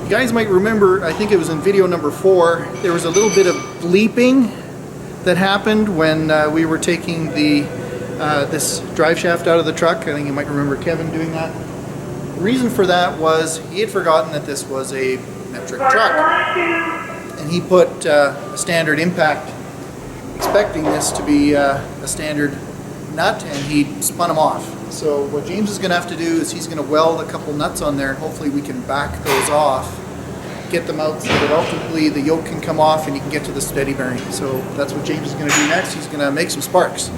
You guys might remember, I think it was in video number 4, there was a little bit of bleeping that happened when we were taking the this drive shaft out of the truck. I think you might remember Kevin doing that. The reason for that was he had forgotten that this was a metric truck, and he put a standard impact, expecting this to be a standard nut, and he spun them off. So what James is going to have to do is he's going to weld a couple nuts on there, and hopefully we can back those off, get them out so that ultimately the yoke can come off and you can get to the steady bearing. So that's what James is going to do next. He's going to make some sparks.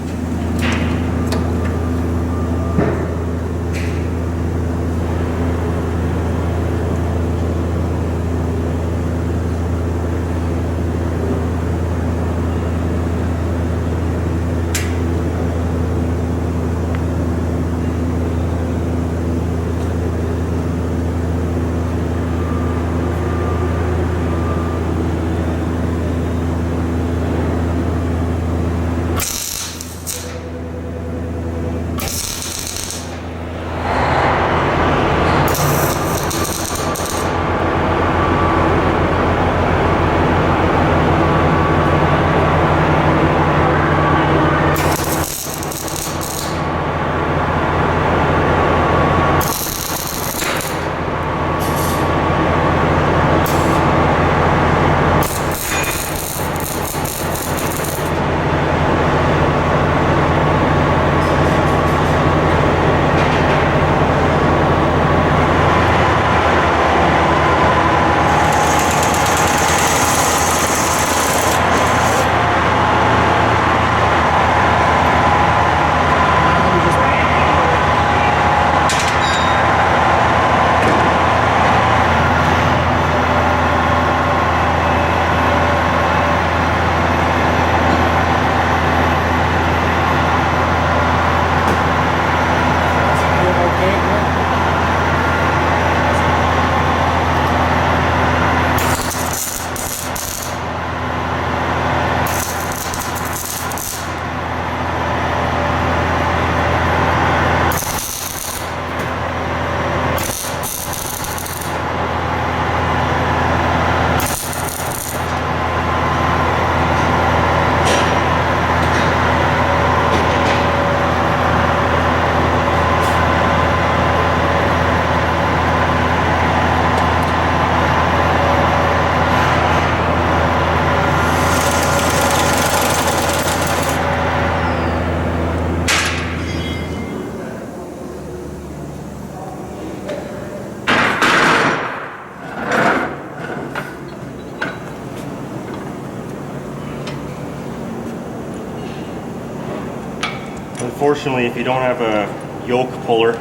Unfortunately, if you don't have a yoke puller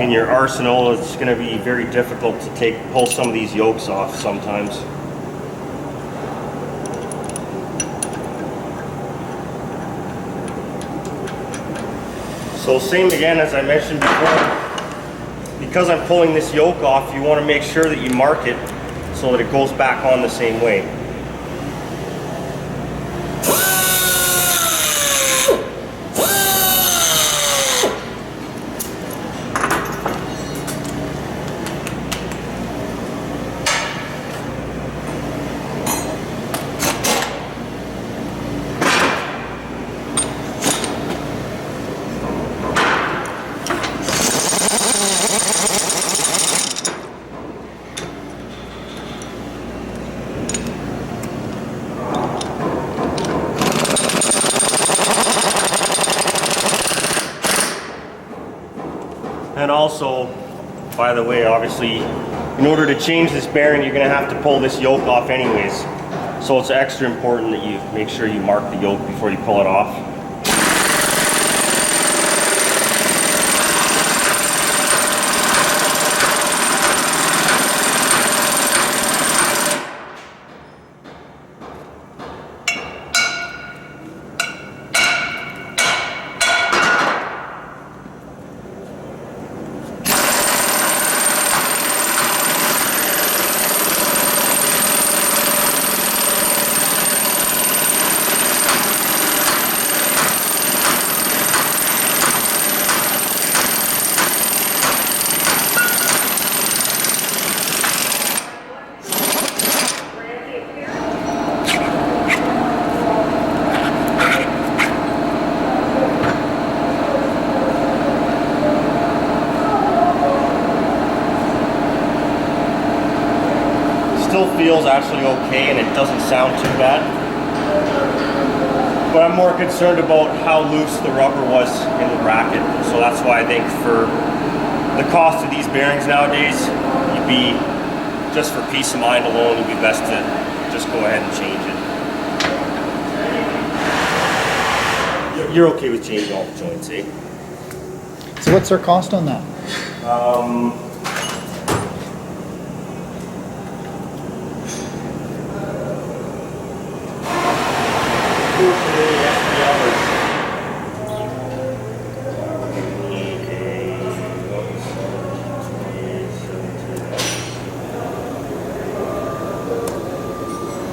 in your arsenal, it's going to be very difficult to pull some of these yokes off sometimes. So same again as I mentioned before, because I'm pulling this yoke off, you want to make sure that you mark it so that it goes back on the same way. And also, by the way, obviously, in order to change this bearing, you're going to have to pull this yoke off anyways. So it's extra important that you make sure you mark the yoke before you pull it off. feels actually okay and it doesn't sound too bad. But I'm more concerned about how loose the rubber was in the bracket. So that's why I think for the cost of these bearings nowadays, you'd be, just for peace of mind alone, it'd be best to just go ahead and change it. You're okay with changing all the joints, eh? So what's our cost on that?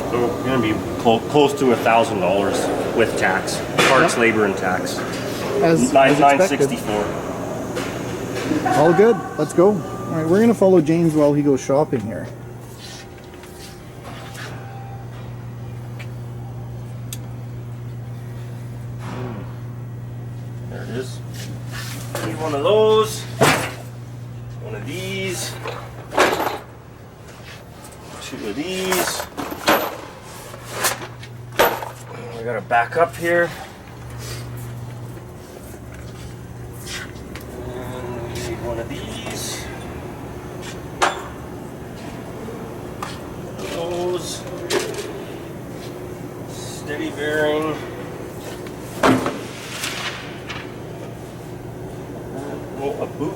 So we're going to be close to $1,000 with tax, parts, labor, and tax. As expected. $964. All good. Let's go. All right, we're gonna follow James while he goes shopping here. There it is. Need one of those. One of these. Two of these. We gotta back up here. And we need one of these. Those. Steady bearing. Oh, a boot.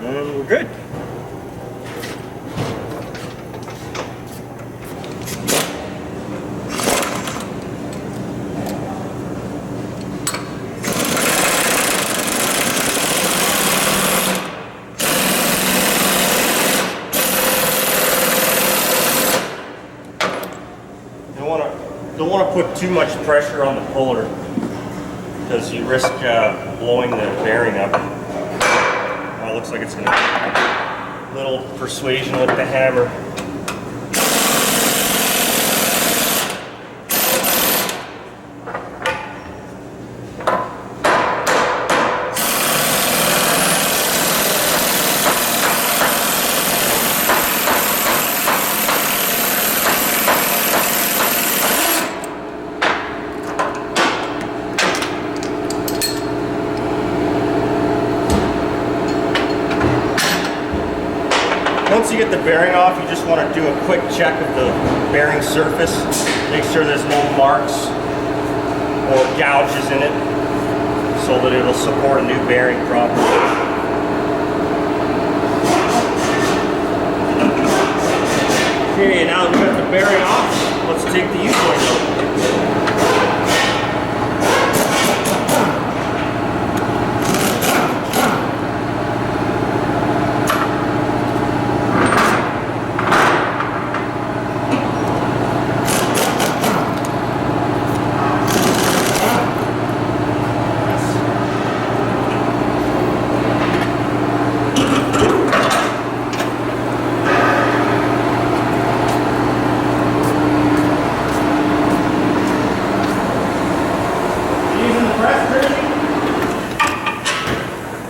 And we're good. Don't want to put too much pressure on the puller because you risk blowing the bearing up. Well, it looks like it's going to be a little persuasion with the hammer. Once you get the bearing off, you just want to do a quick check of the bearing surface. Make sure there's no marks or gouges in it so that it'll support a new bearing properly. Okay, now that we've got the bearing off, let's take the U-joint out.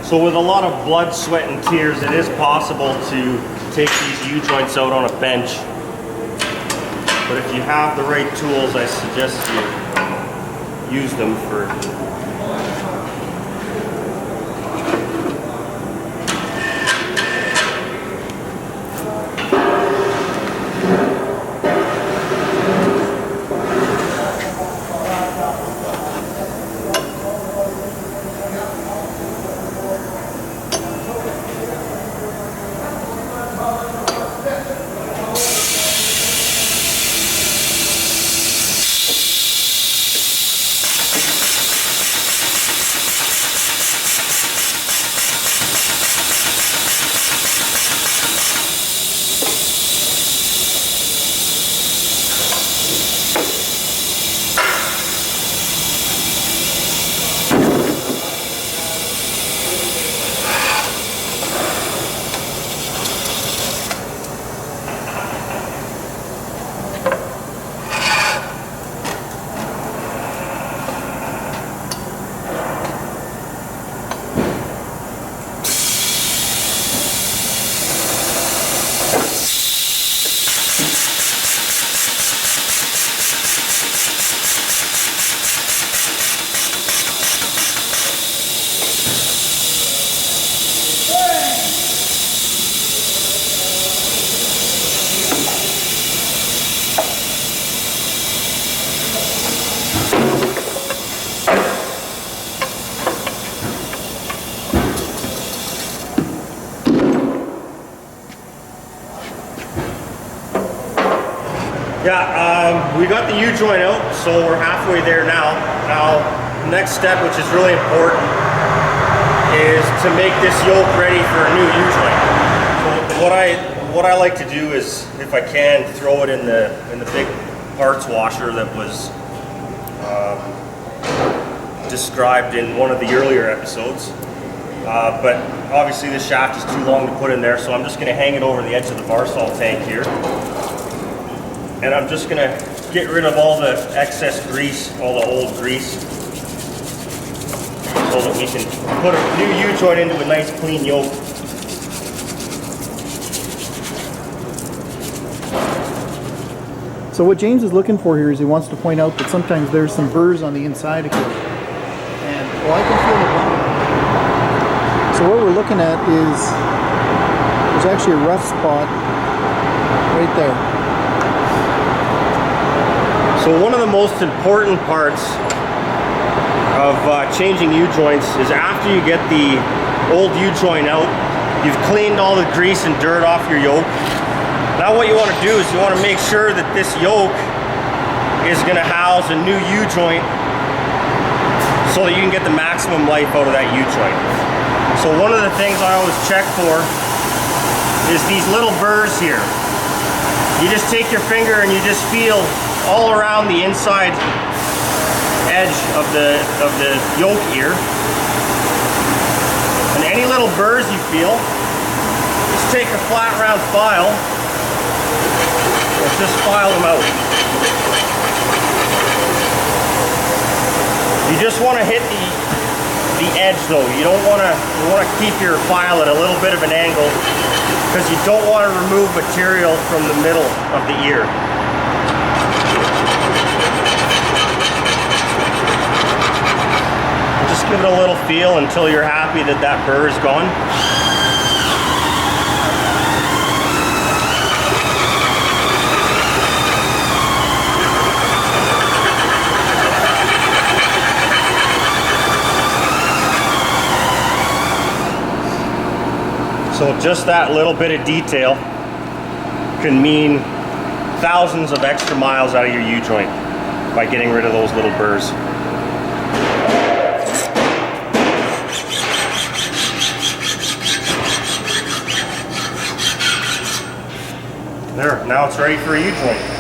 So with a lot of blood, sweat, and tears, it is possible to take these U-joints out on a bench. But if you have the right tools, I suggest you use them for Yeah, we got the U-joint out, so we're halfway there now. Now, the next step, which is really important, is to make this yoke ready for a new U-joint. So what I like to do is, if I can, throw it in the big parts washer that was described in one of the earlier episodes. But obviously this shaft is too long to put in there, so I'm just going to hang it over the edge of the Varsol tank here. And I'm just going to get rid of all the excess grease, all the old grease, so that we can put a new U-joint into a nice clean yoke. So what James is looking for here is he wants to point out that sometimes there's some burrs on the inside of here. And, well, I can feel the bottom. So what we're looking at is, there's actually a rough spot right there. So one of the most important parts of changing U-joints is after you get the old U-joint out, you've cleaned all the grease and dirt off your yoke. Now what you want to do is you want to make sure that this yoke is going to house a new U-joint so that you can get the maximum life out of that U-joint. So one of the things I always check for is these little burrs here. You just take your finger and you just feel all around the inside edge of the yoke ear. And any little burrs you feel, just take a flat round file and just file them out. You just want to hit the edge though. You want to keep your file at a little bit of an angle because you don't want to remove material from the middle of the ear. Just give it a little feel until you're happy that that burr is gone. So just that little bit of detail can mean thousands of extra miles out of your U-joint by getting rid of those little burrs. There, now it's ready for a U-joint.